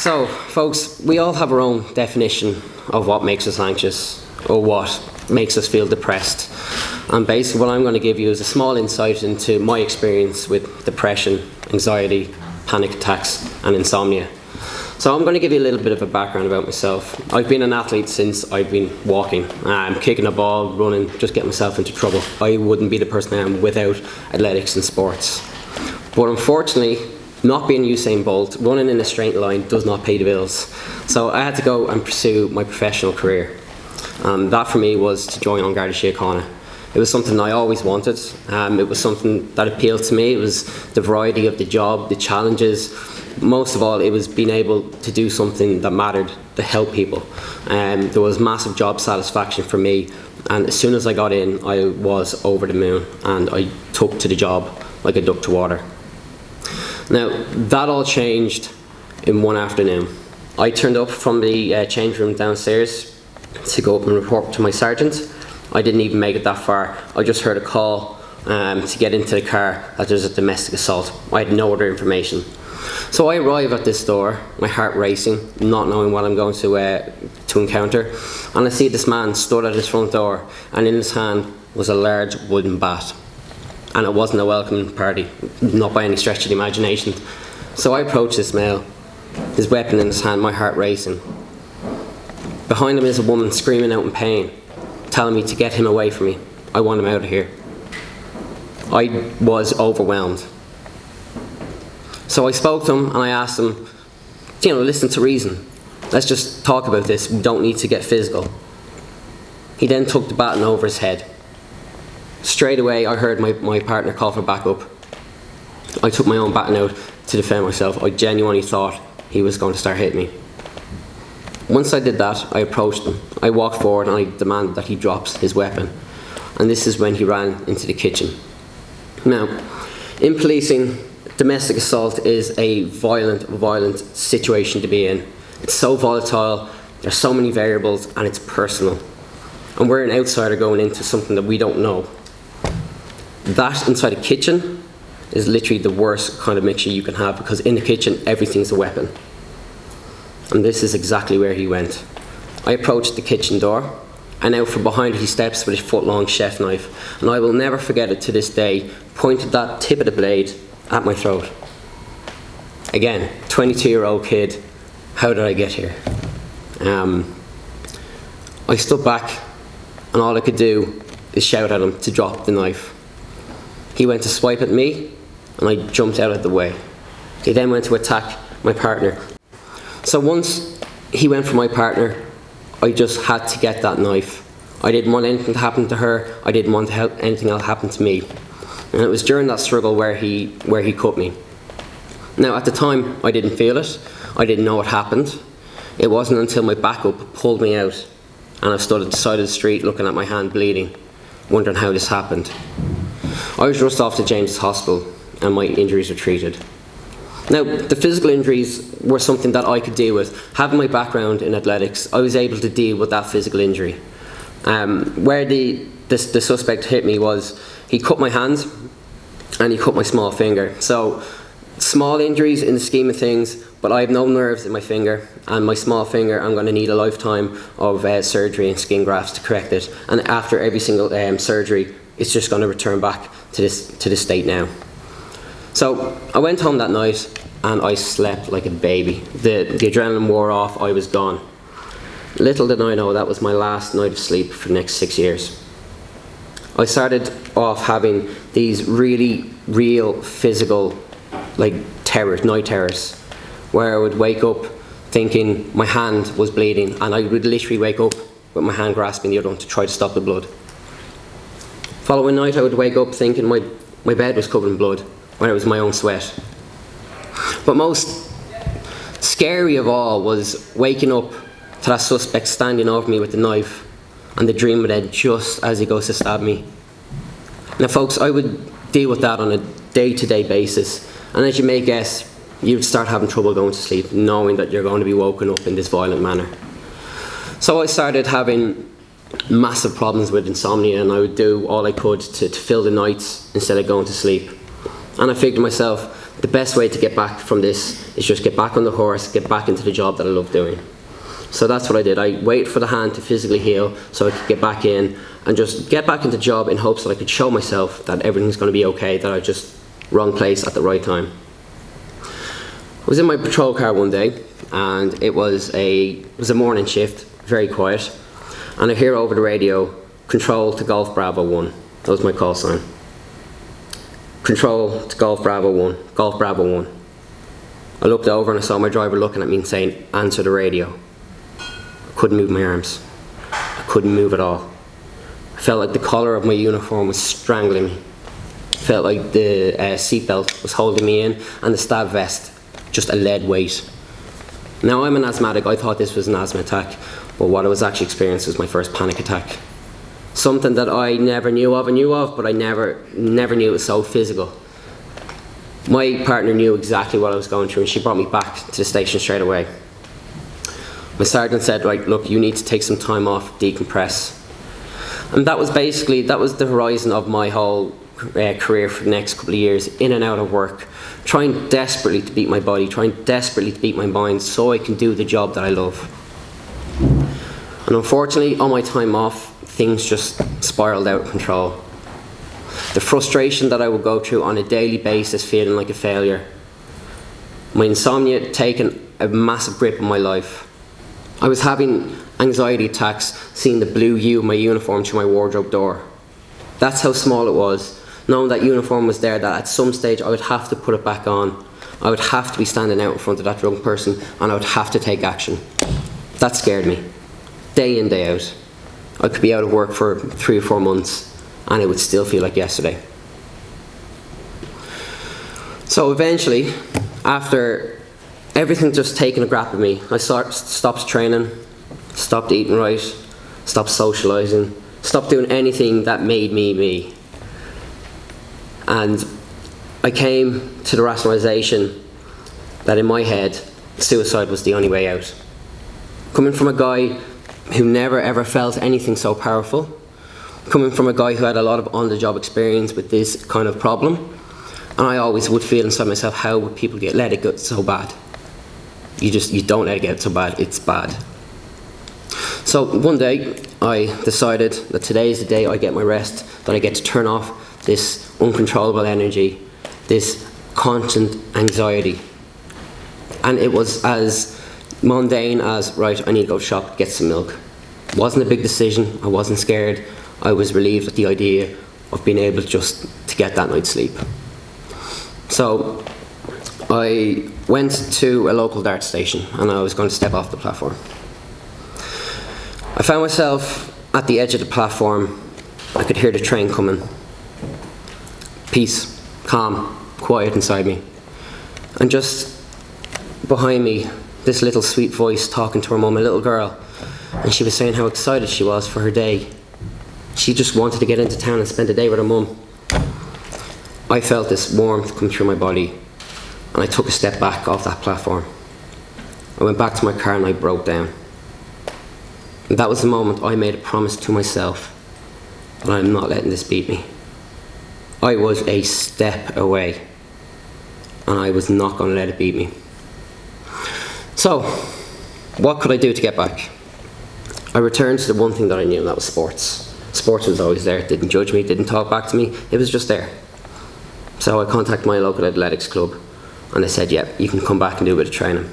So, folks, we all have our own definition of what makes us anxious or what makes us feel depressed. And basically what I'm going to give you is a small insight into my experience with depression, anxiety, panic attacks and insomnia. So I'm going to give you a little bit of a background about myself. I've been an athlete since I've been walking. I'm kicking a ball, running, just getting myself into trouble. I wouldn't be the person I am without athletics and sports. But unfortunately, not being Usain Bolt, running in a straight line does not pay the bills. So I had to go and pursue my professional career. That for me was to join on Garda Síochána. It was something I always wanted. It was something that appealed to me. It was the variety of the job, the challenges. Most of all, it was being able to do something that mattered, to help people. There was massive job satisfaction for me, and as soon as I got in, I was over the moon, and I took to the job like a duck to water. Now, that all changed in one afternoon. I turned up from the change room downstairs to go up and report to my sergeant. I didn't even make it that far. I just heard a call to get into the car that there's a domestic assault. I had no other information. So I arrive at this door, my heart racing, not knowing what I'm going to encounter, and I see this man stood at his front door, and in his hand was a large wooden bat. And it wasn't a welcoming party, not by any stretch of the imagination. So I approach this male, his weapon in his hand, my heart racing. Behind him is a woman screaming out in pain, telling me to get him away from me. I want him out of here. I was overwhelmed. So I spoke to him and I asked him, listen to reason. Let's just talk about this. We don't need to get physical. He then took the baton over his head. Straight away, I heard my partner call for backup. I took my own baton out to defend myself. I genuinely thought he was going to start hitting me. Once I did that, I approached him. I walked forward and I demanded that he drops his weapon. And this is when he ran into the kitchen. Now, in policing, domestic assault is a violent situation to be in. It's so volatile, there's so many variables, and it's personal. And we're an outsider going into something that we don't know. That inside a kitchen is literally the worst kind of mixture you can have, because in the kitchen everything's a weapon. And this is exactly where he went. I approached the kitchen door, and out from behind he steps with a foot-long chef knife, and I will never forget it to this day, pointed that tip of the blade at my throat. Again, 22-year-old kid, how did I get here? I stood back, and all I could do is shout at him to drop the knife. He went to swipe at me, and I jumped out of the way. He then went to attack my partner. So once he went for my partner, I just had to get that knife. I didn't want anything to happen to her. I didn't want anything else to happen to me. And it was during that struggle where he cut me. Now at the time, I didn't feel it. I didn't know what happened. It wasn't until my backup pulled me out, and I stood at the side of the street looking at my hand bleeding, wondering how this happened. I was rushed off to James's Hospital, and my injuries were treated. Now, the physical injuries were something that I could deal with. Having my background in athletics, I was able to deal with that physical injury. Where the suspect hit me was, he cut my hand, and he cut my small finger. So, small injuries in the scheme of things, but I have no nerves in my finger, and my small finger, I'm going to need a lifetime of surgery and skin grafts to correct it. And after every single surgery, it's just going to return back to this state now. So I went home that night and I slept like a baby. The adrenaline wore off, I was gone. Little did I know that was my last night of sleep for the next 6 years. I started off having these really real physical terrors, night terrors, where I would wake up thinking my hand was bleeding, and I would literally wake up with my hand grasping the other one to try to stop the blood. Following night I would wake up thinking my bed was covered in blood when it was my own sweat. But most scary of all was waking up to that suspect standing over me with the knife, and the dream would end just as he goes to stab me. Now folks, I would deal with that on a day-to-day basis, and as you may guess, you'd start having trouble going to sleep, knowing that you're going to be woken up in this violent manner. So I started having massive problems with insomnia, and I would do all I could to fill the nights instead of going to sleep. And I figured to myself, the best way to get back from this is just get back on the horse, get back into the job that I love doing. So that's what I did. I waited for the hand to physically heal so I could get back in and just get back into the job in hopes that I could show myself that everything's going to be okay, that I was just wrong place at the right time. I was in my patrol car one day, and it was a morning shift, very quiet, and I hear over the radio, "Control to Golf Bravo 1. That was my call sign. "Control to Golf Bravo 1, Golf Bravo 1. I looked over and I saw my driver looking at me and saying, "Answer the radio." I couldn't move my arms. I couldn't move at all. I felt like the collar of my uniform was strangling me. I felt like the seatbelt was holding me in, and the stab vest, just a lead weight. Now, I'm an asthmatic. I thought this was an asthma attack, but what I was actually experiencing was my first panic attack. Something that I never knew of, but I never knew it was so physical. My partner knew exactly what I was going through, and she brought me back to the station straight away. My sergeant said, "Right, look, you need to take some time off, decompress." And that was the horizon of my whole career for the next couple of years, in and out of work, trying desperately to beat my body, trying desperately to beat my mind so I can do the job that I love. And unfortunately, on my time off, things just spiraled out of control. The frustration that I would go through on a daily basis, feeling like a failure. My insomnia taking a massive grip on my life. I was having anxiety attacks seeing the blue hue of my uniform through my wardrobe door. That's how small it was, knowing that uniform was there, that at some stage I would have to put it back on. I would have to be standing out in front of that drunk person, and I would have to take action. That scared me, day in, day out. I could be out of work for 3 or 4 months, and it would still feel like yesterday. So eventually, after everything just taking a grip of me, I stopped training, stopped eating right, stopped socialising, stopped doing anything that made me me. And I came to the rationalisation that in my head, suicide was the only way out. Coming from a guy who never ever felt anything so powerful, coming from a guy who had a lot of on-the-job experience with this kind of problem, and I always would feel inside myself, how would people let it get so bad? You don't let it get so bad, it's bad. So one day, I decided that today is the day I get my rest, that I get to turn off this uncontrollable energy, this constant anxiety. And it was as mundane as, right, I need to go shop, get some milk. It wasn't a big decision, I wasn't scared, I was relieved at the idea of being able just to get that night's sleep. So I went to a local dart station and I was going to step off the platform. I found myself at the edge of the platform. I could hear the train coming. Peace, calm, quiet inside me. And just behind me, this little sweet voice talking to her mum, a little girl, and she was saying how excited she was for her day. She just wanted to get into town and spend the day with her mum. I felt this warmth come through my body, and I took a step back off that platform. I went back to my car and I broke down. And that was the moment I made a promise to myself that I'm not letting this beat me. I was a step away, and I was not going to let it beat me. So, what could I do to get back? I returned to the one thing that I knew, and that was sports. Sports was always there. It didn't judge me, didn't talk back to me. It was just there. So I contacted my local athletics club, and they said, yeah, you can come back and do a bit of training.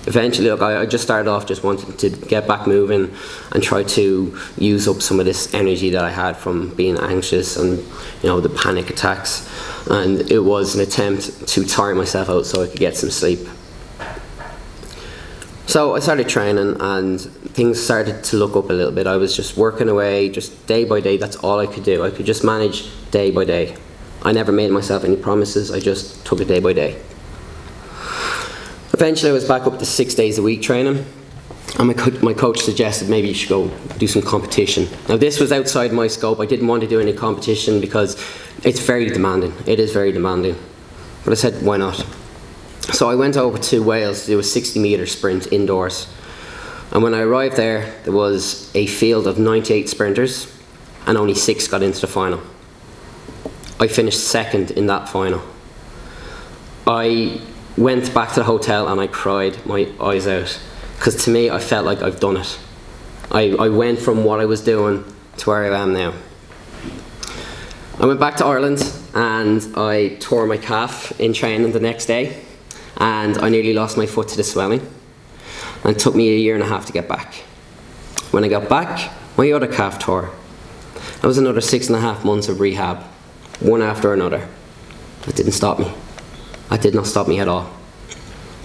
Eventually, look, I just started off just wanting to get back moving and try to use up some of this energy that I had from being anxious and, the panic attacks. And it was an attempt to tire myself out so I could get some sleep. So I started training and things started to look up a little bit. I was just working away, just day by day. That's all I could do. I could just manage day by day. I never made myself any promises. I just took it day by day. Eventually I was back up to 6 days a week training, and my coach suggested maybe you should go do some competition. Now this was outside my scope. I didn't want to do any competition because it's very demanding. It is very demanding. But I said, why not? So I went over to Wales to do a 60-metre sprint indoors. And when I arrived there, there was a field of 98 sprinters and only 6 got into the final. I finished second in that final. I went back to the hotel and I cried my eyes out, because to me I felt like I've done it. I went from what I was doing to where I am now. I went back to Ireland and I tore my calf in training the next day, and I nearly lost my foot to the swelling, and it took me 1.5 years to get back. When I got back, my other calf tore. That was another 6.5 months of rehab, one after another. It didn't stop me. It did not stop me at all.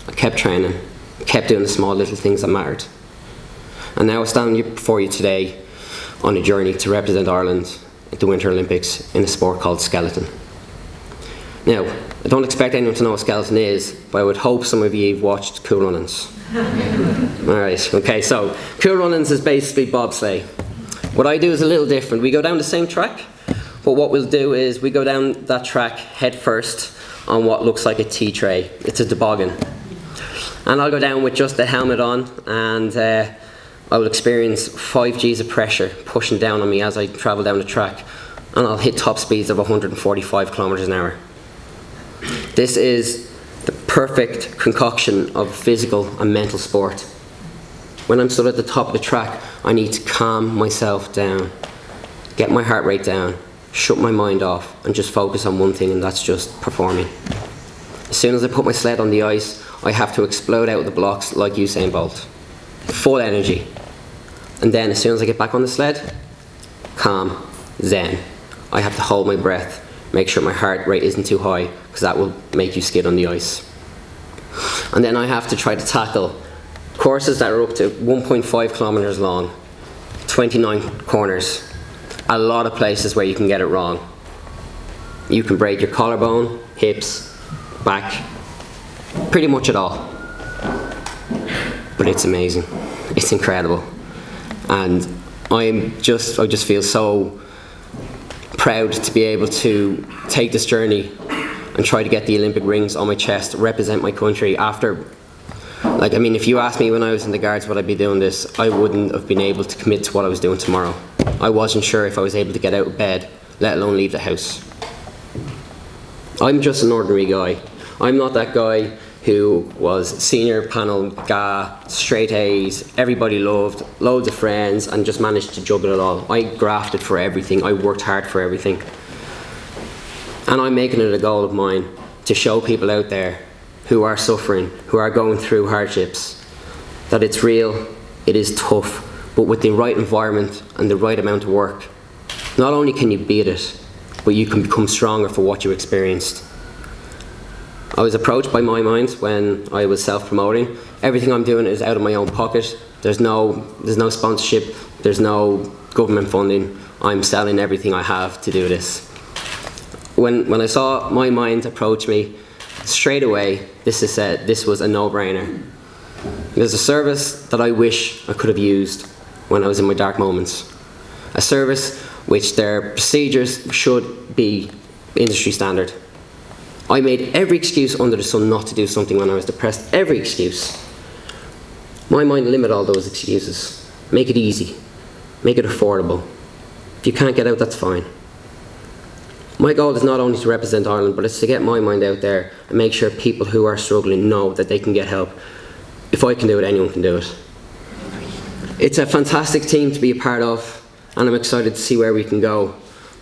I kept training, kept doing the small little things that mattered. And now I stand before you today on a journey to represent Ireland at the Winter Olympics in a sport called skeleton. Now, I don't expect anyone to know what skeleton is, but I would hope some of you have watched Cool Runnings. Alright, okay, so Cool Runnings is basically bobsleigh. What I do is a little different. We go down the same track, but what we'll do is we go down that track head first on what looks like a tea tray. It's a toboggan. And I'll go down with just the helmet on, and I will experience 5 G's of pressure pushing down on me as I travel down the track, and I'll hit top speeds of 145 kilometers an hour. This is the perfect concoction of physical and mental sport. When I'm stood at the top of the track, I need to calm myself down, get my heart rate down, shut my mind off, and just focus on one thing, and that's just performing. As soon as I put my sled on the ice, I have to explode out of the blocks like Usain Bolt. Full energy. And then as soon as I get back on the sled, calm, zen. I have to hold my breath, make sure my heart rate isn't too high, because that will make you skid on the ice. And then I have to try to tackle courses that are up to 1.5 kilometers long, 29 corners, a lot of places where you can get it wrong. You can break your collarbone, hips, back, pretty much it all. But it's amazing, it's incredible. And I just feel so proud to be able to take this journey and try to get the Olympic rings on my chest, represent my country after, like, I mean, if you asked me when I was in the Guards would I be doing this, I wouldn't have been able to commit to what I was doing tomorrow. I wasn't sure if I was able to get out of bed, let alone leave the house. I'm just an ordinary guy. I'm not that guy who was senior panel GA, straight A's, everybody loved, loads of friends, and just managed to juggle it all. I grafted for everything, I worked hard for everything. And I'm making it a goal of mine to show people out there who are suffering, who are going through hardships, that it's real, it is tough, but with the right environment and the right amount of work, not only can you beat it, but you can become stronger for what you experienced. I was approached by MyMind when I was self-promoting. Everything I'm doing is out of my own pocket. There's no sponsorship, there's no government funding. I'm selling everything I have to do this. When I saw MyMind approach me, straight away, this was a no-brainer. There's a service that I wish I could have used when I was in my dark moments. A service which their procedures should be industry standard. I made every excuse under the sun not to do something when I was depressed, every excuse. MyMind limit all those excuses. Make it easy, make it affordable. If you can't get out, that's fine. My goal is not only to represent Ireland, but it's to get MyMind out there and make sure people who are struggling know that they can get help. If I can do it, anyone can do it. It's a fantastic team to be a part of, and I'm excited to see where we can go.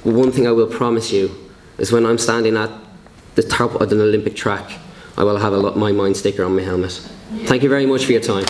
But one thing I will promise you is when I'm standing at the top of an Olympic track, I will have a MyMind sticker on my helmet. Thank you very much for your time.